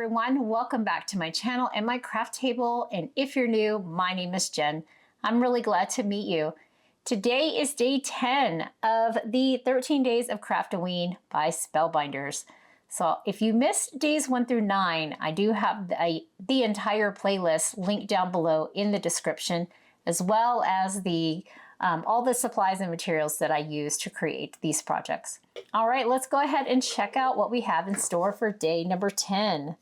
everyone, welcome back to my channel and my craft table. And if you're new, my name is Jen. I'm really glad to meet you. Today is day 10 of the 13 days of Craftoween by Spellbinders. So if you missed days 1 through 9, I do have the entire playlist linked down below in the description, as well as all the supplies and materials that I use to create these projects. All right, let's go ahead and check out what we have in store for day number 10.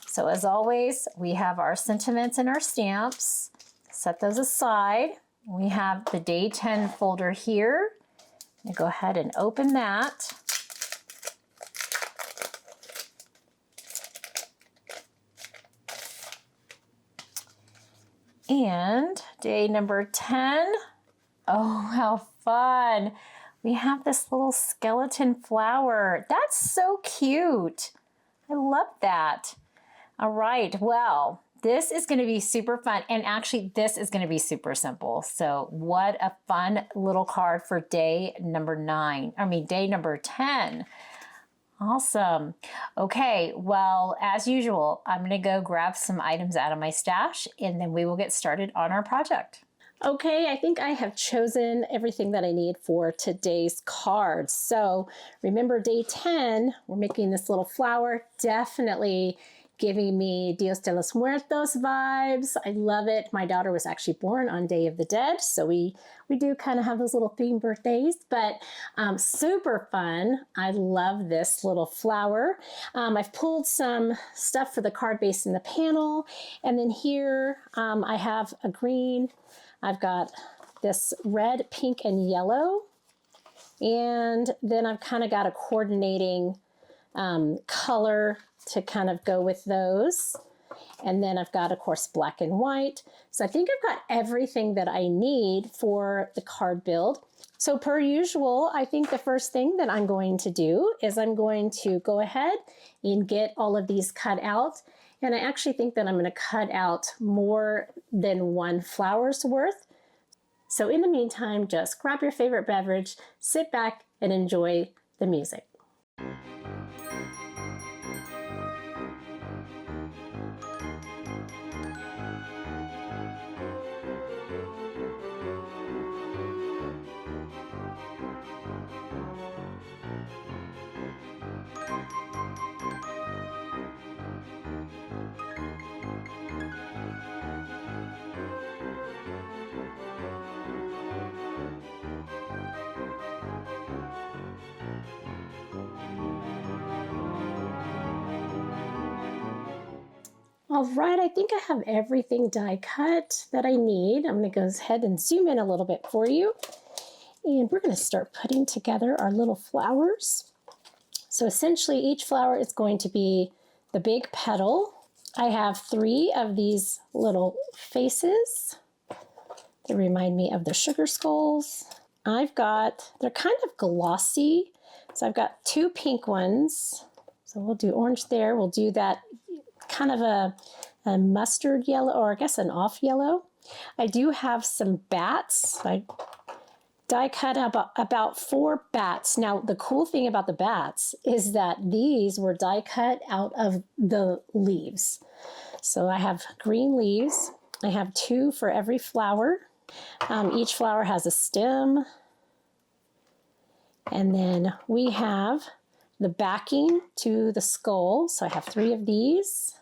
So as always, we have our sentiments and our stamps. Set those aside. We have the day 10 folder here. I'm gonna go ahead and open that. And day number 10. Oh, how fun. We have this little skeleton flower. That's so cute. I love that. All right, well, this is gonna be super fun. And actually, this is gonna be super simple. So what a fun little card for day number 10. Awesome. Okay, well, as usual, I'm gonna go grab some items out of my stash and then we will get started on our project. Okay, I think I have chosen everything that I need for today's card. So remember day 10, we're making this little flower, definitely giving me Dios de los Muertos vibes. I love it. My daughter was actually born on Day of the Dead, so we do kind of have those little theme birthdays, but super fun. I love this little flower. I've pulled some stuff for the card base in the panel, and then here I have a green. I've got this red, pink, and yellow. And then I've kind of got a coordinating color to kind of go with those. And then I've got, of course, black and white. So I think I've got everything that I need for the card build. So per usual, I think the first thing that I'm going to do is I'm going to go ahead and get all of these cut out. And I actually think that I'm going to cut out more than one flower's worth. So in the meantime, just grab your favorite beverage, sit back, and enjoy the music. All right, I think I have everything die cut that I need. I'm gonna go ahead and zoom in a little bit for you. And we're gonna start putting together our little flowers. So essentially each flower is going to be the big petal. I have 3 of these little faces that remind me of the sugar skulls. They're kind of glossy. So I've got 2 pink ones. So we'll do orange there. We'll do that kind of a mustard yellow, or I guess an off yellow. I do have some bats. I die cut about 4 bats. Now, the cool thing about the bats is that these were die cut out of the leaves. So I have green leaves. I have 2 for every flower. Each flower has a stem. And then we have the backing to the skull. So I have 3 of these.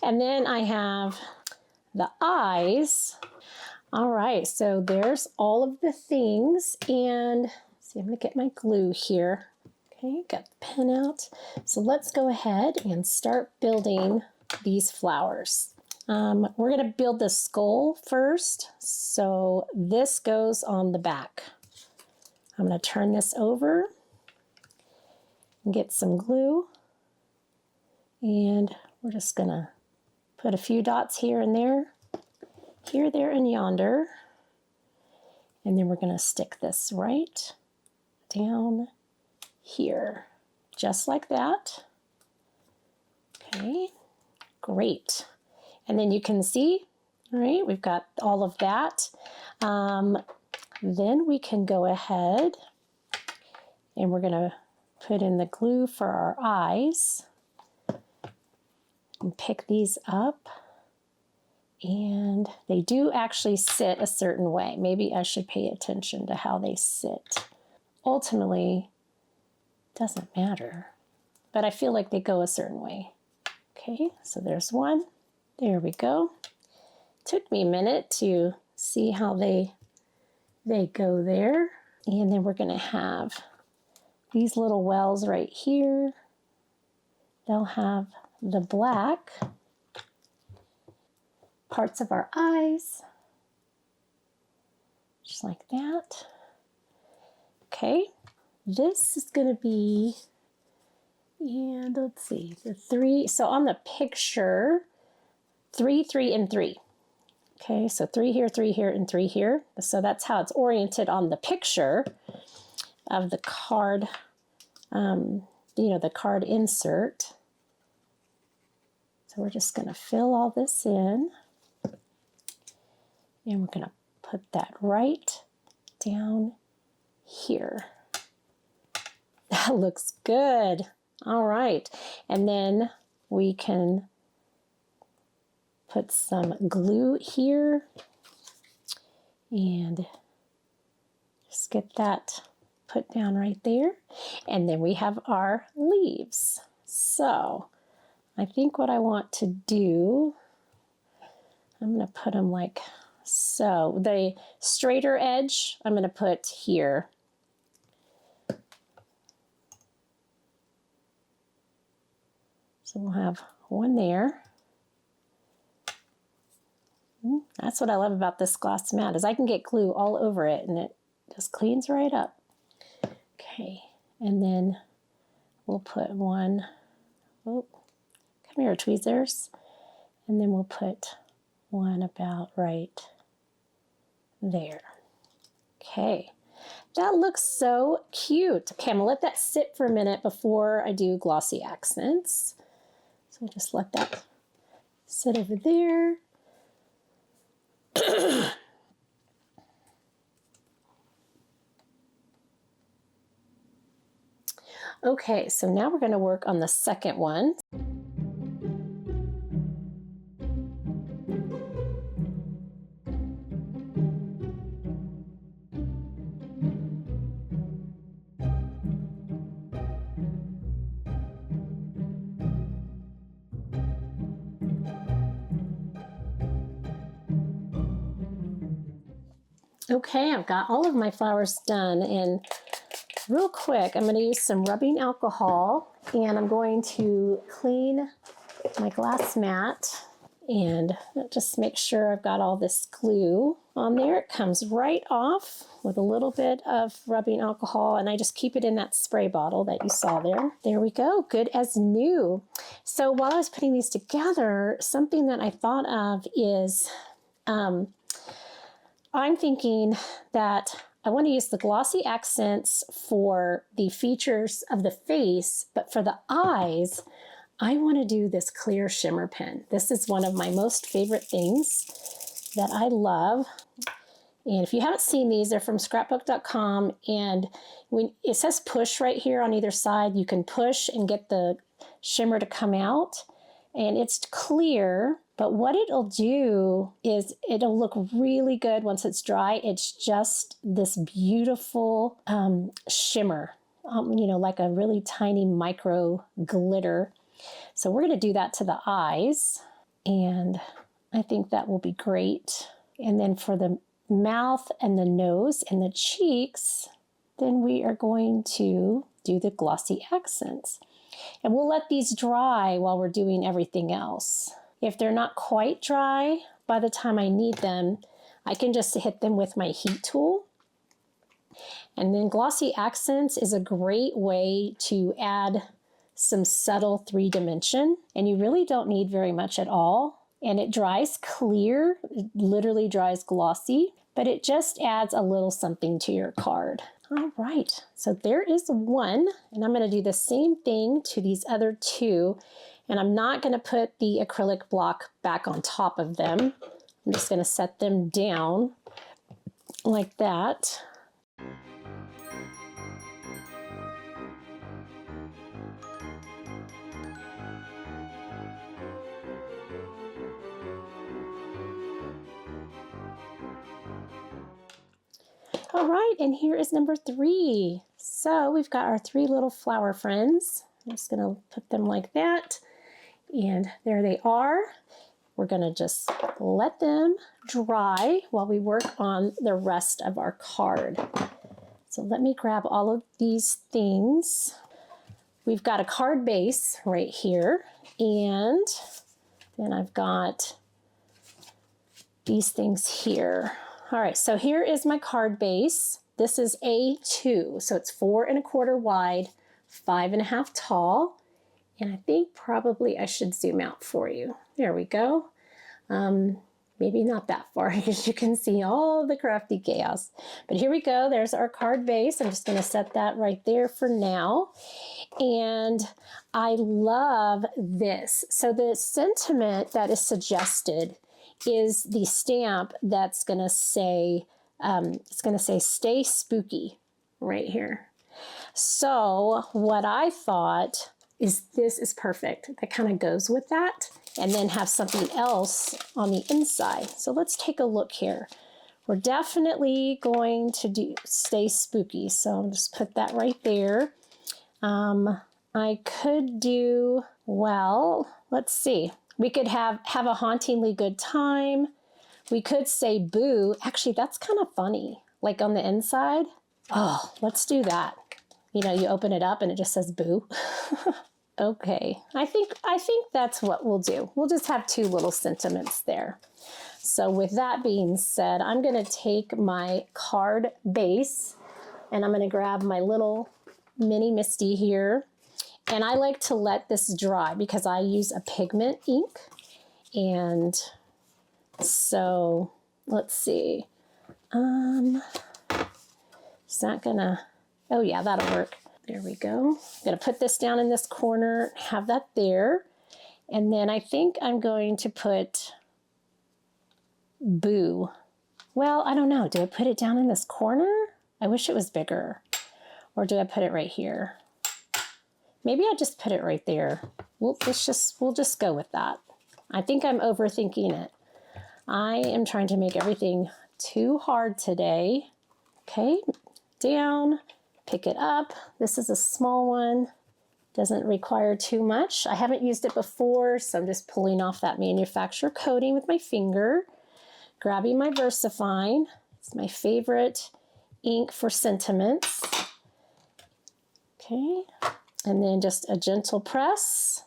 And then I have the eyes. All right, so there's all of the things. And see, I'm gonna get my glue here. Okay, got the pen out. So let's go ahead and start building these flowers. We're gonna build the skull first. So this goes on the back. I'm gonna turn this over and get some glue. And we're just gonna put a few dots here and there, here, there, and yonder. And then we're gonna stick this right down here, just like that. Okay, great. And then you can see, all right, we've got all of that. Then we can go ahead and we're gonna put in the glue for our eyes. and pick these up. And they do actually sit a certain way. Maybe I should pay attention to how they sit. Ultimately, it doesn't matter, but I feel like they go a certain way. Okay, so there's one. There we go. Took me a minute to see how they go there. And then we're going to have these little wells right here. They'll have the black parts of our eyes, just like that. Okay, this is going to be, and let's see, the 3. So on the picture, 3, 3, and 3. Okay, so 3 here, 3 here, and 3 here. So that's how it's oriented on the picture of the card, the card insert. So we're just going to fill all this in. And we're going to put that right down here. That looks good. All right. And then we can put some glue here and just get that put down right there. And then we have our leaves. So I think what I want to do, I'm going to put them like so. The straighter edge I'm going to put here. So we'll have one there. That's what I love about this gloss mat, is I can get glue all over it and it just cleans right up. Okay, and then we'll put one, come here, tweezers, and then we'll put one about right there. Okay, that looks so cute. Okay, I'm gonna let that sit for a minute before I do glossy accents. So we'll just let that sit over there. Okay, so now we're going to work on the second one. Okay, I've got all of my flowers done, and real quick, I'm going to use some rubbing alcohol, and I'm going to clean my glass mat and just make sure I've got all this glue on there. It comes right off with a little bit of rubbing alcohol, and I just keep it in that spray bottle that you saw there. There we go, good as new. So while I was putting these together, something that I thought of is I'm thinking that I want to use the glossy accents for the features of the face, but for the eyes, I want to do this clear shimmer pen. This is one of my most favorite things that I love. And if you haven't seen these, they're from scrapbook.com. And when it says push right here on either side, you can push and get the shimmer to come out. And it's clear, but what it'll do is it'll look really good once it's dry. It's just this beautiful shimmer, like a really tiny micro glitter. So we're going to do that to the eyes, and I think that will be great. And then for the mouth and the nose and the cheeks, then we are going to do the glossy accents. And we'll let these dry while we're doing everything else. If they're not quite dry by the time I need them, I can just hit them with my heat tool. And then glossy accents is a great way to add some subtle 3-dimension, and you really don't need very much at all. And it dries clear, it literally dries glossy, but it just adds a little something to your card. All right, so there is one, and I'm going to do the same thing to these other two, and I'm not going to put the acrylic block back on top of them. I'm just going to set them down like that. All right, and here is number 3. So we've got our 3 little flower friends. I'm just gonna put them like that. And there they are. We're gonna just let them dry while we work on the rest of our card. So let me grab all of these things. We've got a card base right here, and then I've got these things here. All right, so here is my card base. This is A2, so it's 4 1/4 wide, 5 1/2 tall. And I think probably I should zoom out for you. There we go. Maybe not that far because you can see all the crafty chaos. But here we go. There's our card base. I'm just going to set that right there for now. And I love this. So the sentiment that is suggested is the stamp that's going to say, it's going to say stay spooky right here. So what I thought is this is perfect. That kind of goes with that. And then have something else on the inside. So let's take a look here. We're definitely going to do stay spooky. So I'll just put that right there. I could do, well, let's see. We could have a hauntingly good time. We could say boo. Actually, that's kind of funny. Like on the inside. Oh, let's do that. You know, you open it up and it just says boo. Okay, I think that's what we'll do. We'll just have 2 little sentiments there. So with that being said, I'm gonna take my card base and I'm gonna grab my little mini Misty here. And I like to let this dry because I use a pigment ink. And so let's see. Is that gonna, oh yeah, that'll work. There we go. I'm gonna put this down in this corner, have that there. And then I think I'm going to put boo. Well, I don't know. Do I put it down in this corner? I wish it was bigger. Or do I put it right here? Maybe I just put it right there. We'll just go with that. I think I'm overthinking it. I am trying to make everything too hard today. Okay, down. Pick it up. This is a small one. Doesn't require too much. I haven't used it before, so I'm just pulling off that manufacturer coating with my finger. Grabbing my VersaFine. It's my favorite ink for sentiments. Okay, and then just a gentle press.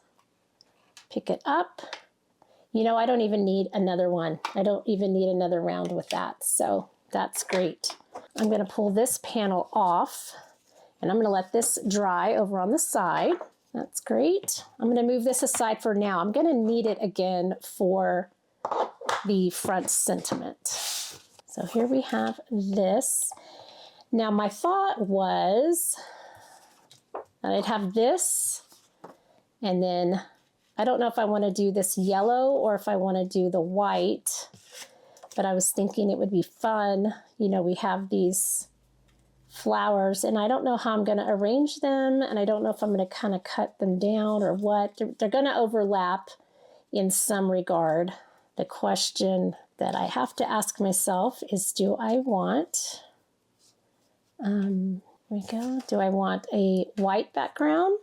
Pick it up. You know, I don't even need another one. I don't even need another round with that, so that's great. I'm going to pull this panel off. And I'm going to let this dry over on the side. That's great. I'm going to move this aside for now. I'm going to need it again for the front sentiment. So here we have this. Now my thought was that I'd have this, and then I don't know if I want to do this yellow or if I want to do the white, but I was thinking it would be fun. You know, we have these flowers and I don't know how I'm going to arrange them, and I don't know if I'm going to kind of cut them down or what. They're going to overlap in some regard. The question that I have to ask myself is, do I want, here we go. Do I want a white background?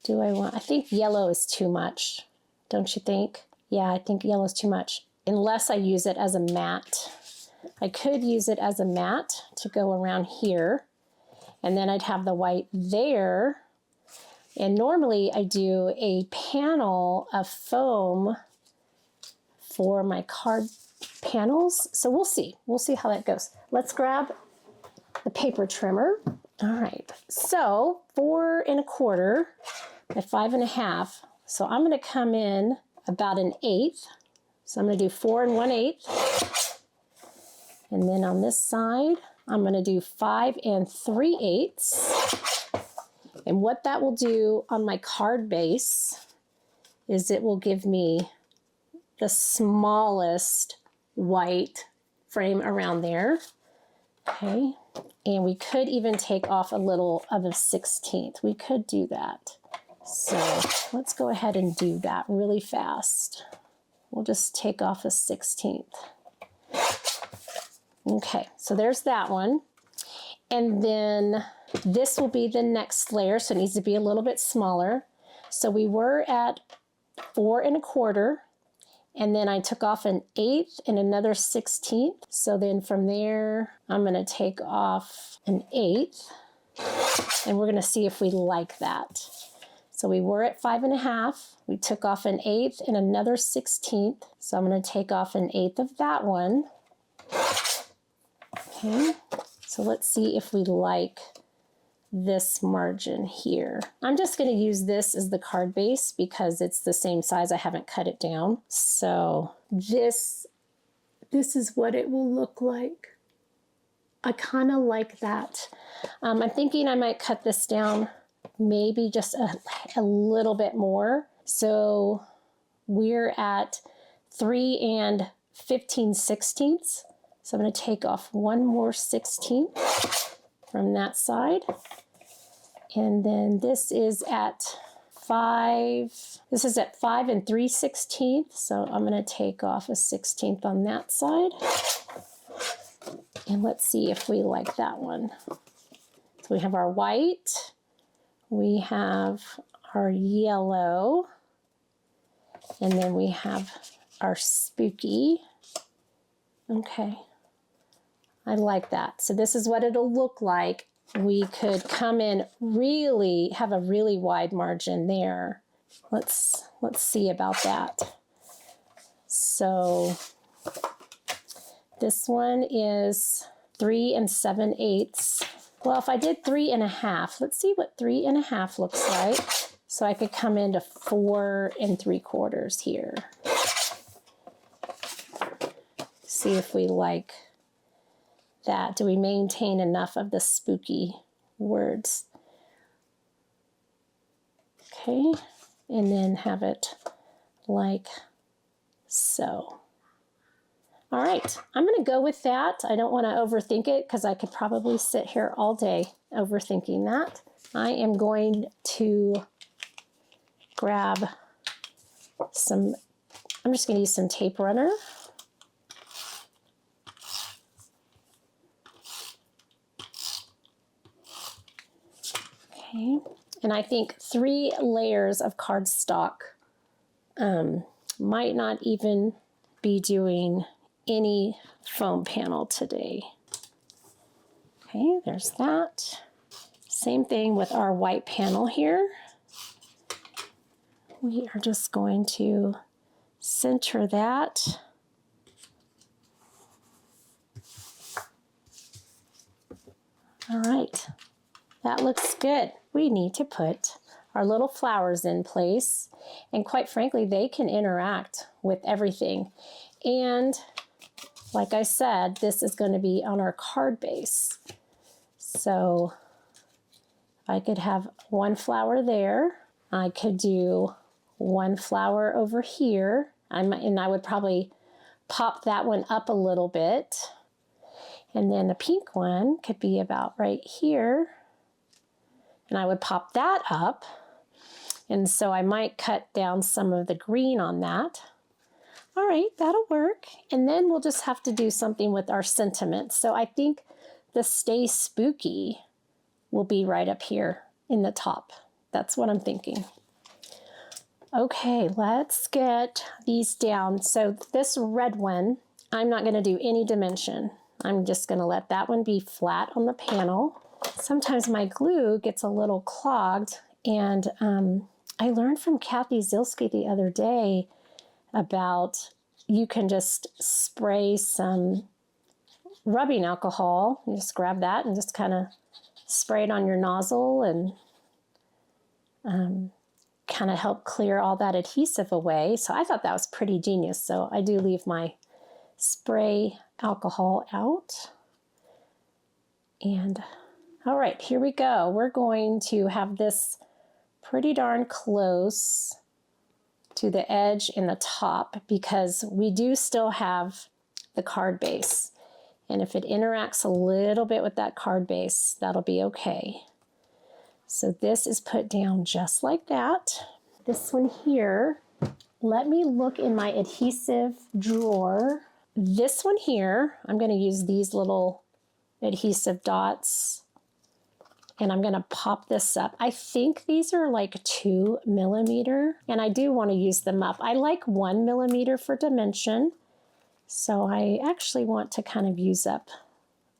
I think yellow is too much. Don't you think? Yeah, I think yellow is too much, unless I use it as a matte. I could use it as a matte to go around here, and then I'd have the white there. And normally I do a panel of foam for my card panels. So we'll see. We'll see how that goes. Let's grab the paper trimmer. All right. So 4 1/4 by 5 1/2. So I'm going to come in about 1/8. So I'm going to do 4 1/8. And then on this side, I'm going to do 5 3/8. And what that will do on my card base is it will give me the smallest white frame around there. Okay. And we could even take off a little of a 1/16. We could do that. So let's go ahead and do that really fast. We'll just take off a 1/16. Okay, so there's that one. And then this will be the next layer, so it needs to be a little bit smaller. So we were at 4 1/4, and then I took off 1/8 and another 1/16. So then from there, I'm gonna take off 1/8, and we're gonna see if we like that. So we were at 5 1/2, we took off 1/8 and another 1/16. So I'm gonna take off 1/8 of that one. Okay, so let's see if we like this margin here. I'm just going to use this as the card base because it's the same size. I haven't cut it down. So this is what it will look like. I kind of like that. I'm thinking I might cut this down maybe just a little bit more. So we're at 3 15/16. So I'm going to take off one more 16th from that side. And then this is at 5. This is at 5 3/16. So I'm going to take off a 16th on that side. And let's see if we like that one. So we have our white. We have our yellow. And then we have our spooky. Okay. I like that. So this is what it'll look like. We could come in have a really wide margin there. Let's see about that. So this one is 3 7/8. Well, if I did 3 1/2, let's see what 3 1/2 looks like. So I could come into 4 3/4 here. See if we like that. Do we maintain enough of the spooky words? Okay, and then have it like so. All right, I'm going to go with that. I don't want to overthink it because I could probably sit here all day overthinking that. I am going to grab some, I'm just going to use some tape runner. Okay, and I think 3 layers of cardstock might not even be doing any foam panel today. Okay, there's that. Same thing with our white panel here. We are just going to center that. All right, that looks good. We need to put our little flowers in place, and quite frankly, they can interact with everything. And like I said, this is going to be on our card base. So if I could have one flower there, I could do one flower over here, and I would probably pop that one up a little bit. And then the pink one could be about right here. And I would pop that up. And so I might cut down some of the green on that. All right, that'll work. And then we'll just have to do something with our sentiments. So I think the Stay Spooky will be right up here in the top. That's what I'm thinking. Okay, let's get these down. So this red one, I'm not going to do any dimension. I'm just going to let that one be flat on the panel. Sometimes my glue gets a little clogged, and I learned from Kathy Zilski the other day about you can just spray some rubbing alcohol. You just grab that and just kind of spray it on your nozzle and kind of help clear all that adhesive away. So I thought that was pretty genius. So I do leave my spray alcohol out. And all right, here we go. We're going to have this pretty darn close to the edge in the top because we do still have the card base. And if it interacts a little bit with that card base, that'll be okay. So this is put down just like that. This one here, let me look in my adhesive drawer. This one here, I'm going to use these little adhesive dots. And I'm gonna pop this up. I think these are like 2 millimeter, and I do wanna use them up. I like 1 millimeter for dimension. So I actually want to kind of use up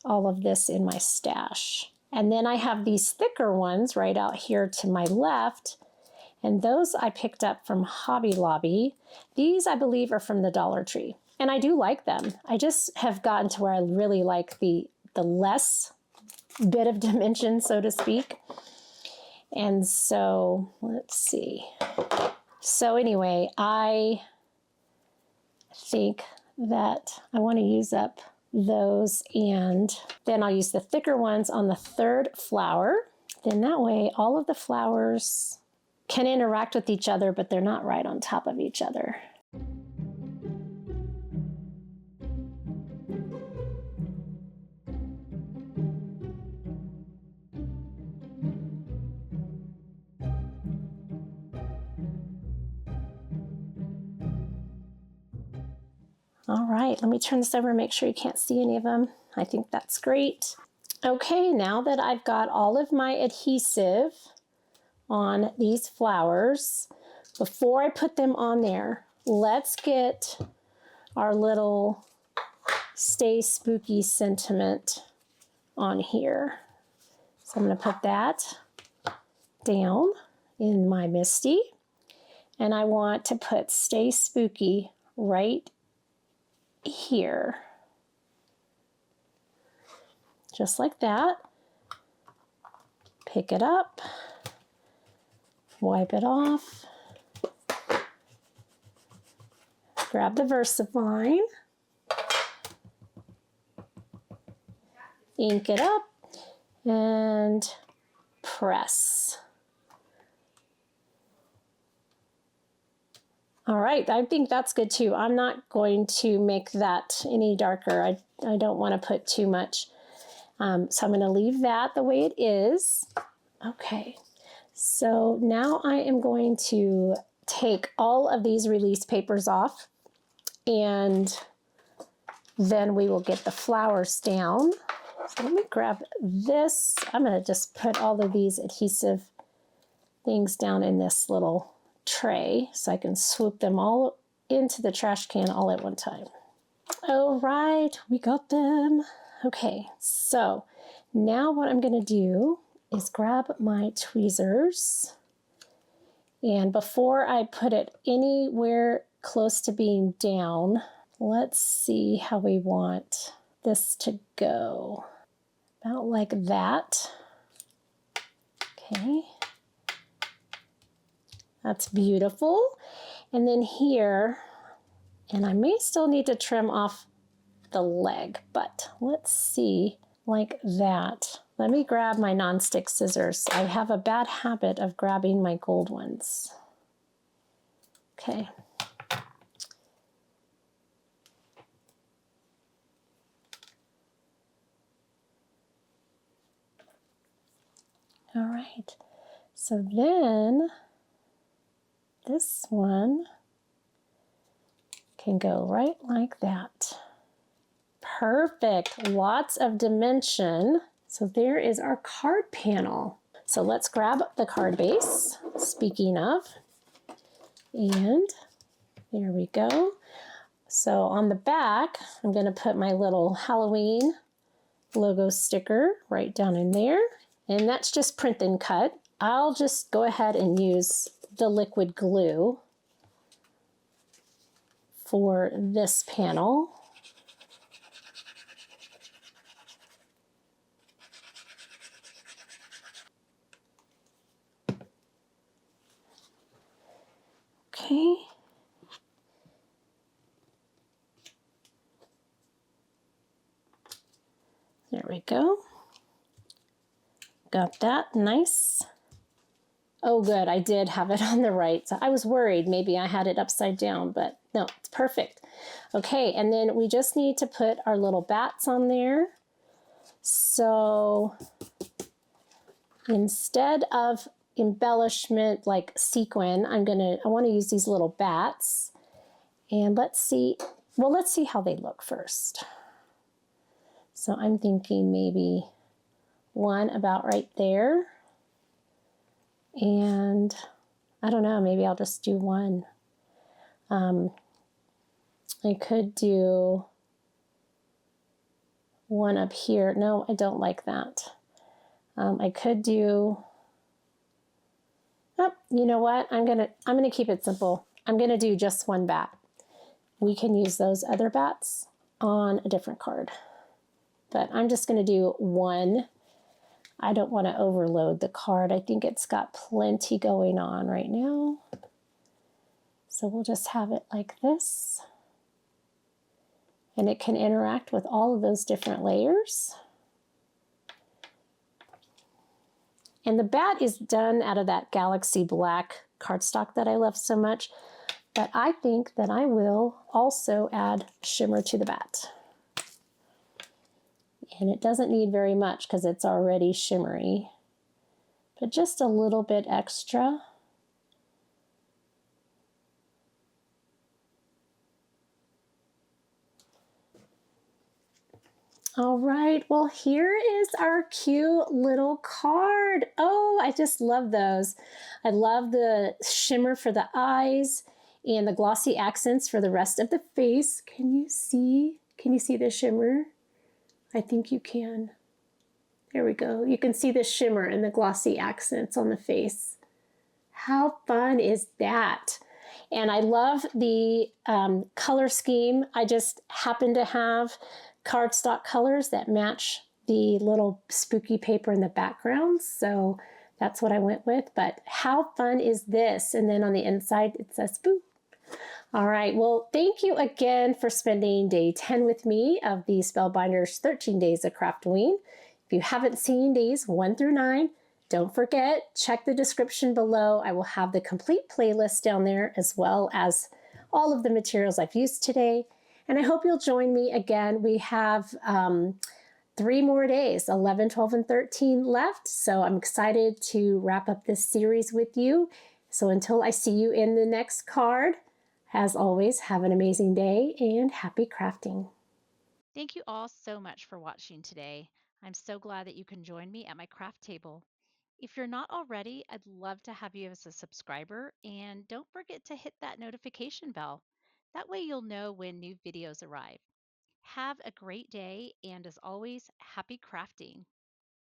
all of this in my stash. And then I have these thicker ones right out here to my left, and those I picked up from Hobby Lobby. These I believe are from the Dollar Tree, and I do like them. I just have gotten to where I really like the less bit of dimension, so to speak. And so let's see. So anyway, I think that I want to use up those, and then I'll use the thicker ones on the third flower. Then that way all of the flowers can interact with each other, but they're not right on top of each other. All right, let me turn this over and make sure you can't see any of them. I think that's great. Okay, now that I've got all of my adhesive on these flowers, before I put them on there, let's get our little Stay Spooky sentiment on here. So I'm going to put that down in my Misty, and I want to put Stay Spooky right here, just like that. Pick it up, wipe it off, grab the VersaVine, ink it up, and press. All right, I think that's good too. I'm not going to make that any darker. I don't want to put too much. So I'm going to leave that the way it is. Okay, so now I am going to take all of these release papers off, and then we will get the flowers down. So let me grab this. I'm going to just put all of these adhesive things down in this little tray so I can swoop them all into the trash can all at one time. All right, we got them. Okay, so now what I'm going to do is grab my tweezers, and before I put it anywhere close to being down, let's see how we want this to go. About like that. Okay. That's beautiful. And then here, and I may still need to trim off the leg, but let's see, like that. Let me grab my nonstick scissors. I have a bad habit of grabbing my gold ones. Okay. All right, so then this one can go right like that. Perfect, lots of dimension. So there is our card panel. So let's grab the card base, speaking of, and there we go. So on the back, I'm gonna put my little Halloween logo sticker right down in there. And that's just print and cut. I'll just go ahead and use the liquid glue for this panel. Okay. There we go. Got that, nice. Oh good, I did have it on the right. So I was worried maybe I had it upside down, but no, it's perfect. Okay, and then we just need to put our little bats on there. So instead of embellishment like sequin, I want to use these little bats. And let's see how they look first. So I'm thinking maybe one about right there. And I don't know, maybe I'll just do one. I could do one up here. No, I don't like that. I could do, oh, you know what? I'm gonna keep it simple. I'm gonna do just one bat. We can use those other bats on a different card. But I'm just gonna do one. I don't want to overload the card. I think it's got plenty going on right now. So we'll just have it like this. And it can interact with all of those different layers. And the bat is done out of that Galaxy Black cardstock that I love so much. But I think that I will also add shimmer to the bat. And it doesn't need very much because it's already shimmery, but just a little bit extra. All right, well, here is our cute little card. Oh, I just love those. I love the shimmer for the eyes and the glossy accents for the rest of the face. Can you see? Can you see the shimmer? I think you can. There we go. You can see the shimmer and the glossy accents on the face. How fun is that? And I love the color scheme. I just happen to have cardstock colors that match the little spooky paper in the background. So that's what I went with. But how fun is this? And then on the inside, it says spook. All right, well, thank you again for spending day 10 with me of the Spellbinders 13 Days of Craftoween. If you haven't seen days 1 through 9, don't forget, check the description below. I will have the complete playlist down there as well as all of the materials I've used today. And I hope you'll join me again. We have 3 more days, 11, 12, and 13 left. So I'm excited to wrap up this series with you. So until I see you in the next card, as always, have an amazing day and happy crafting. Thank you all so much for watching today. I'm so glad that you can join me at my craft table. If you're not already, I'd love to have you as a subscriber, and don't forget to hit that notification bell. That way you'll know when new videos arrive. Have a great day, and as always, happy crafting.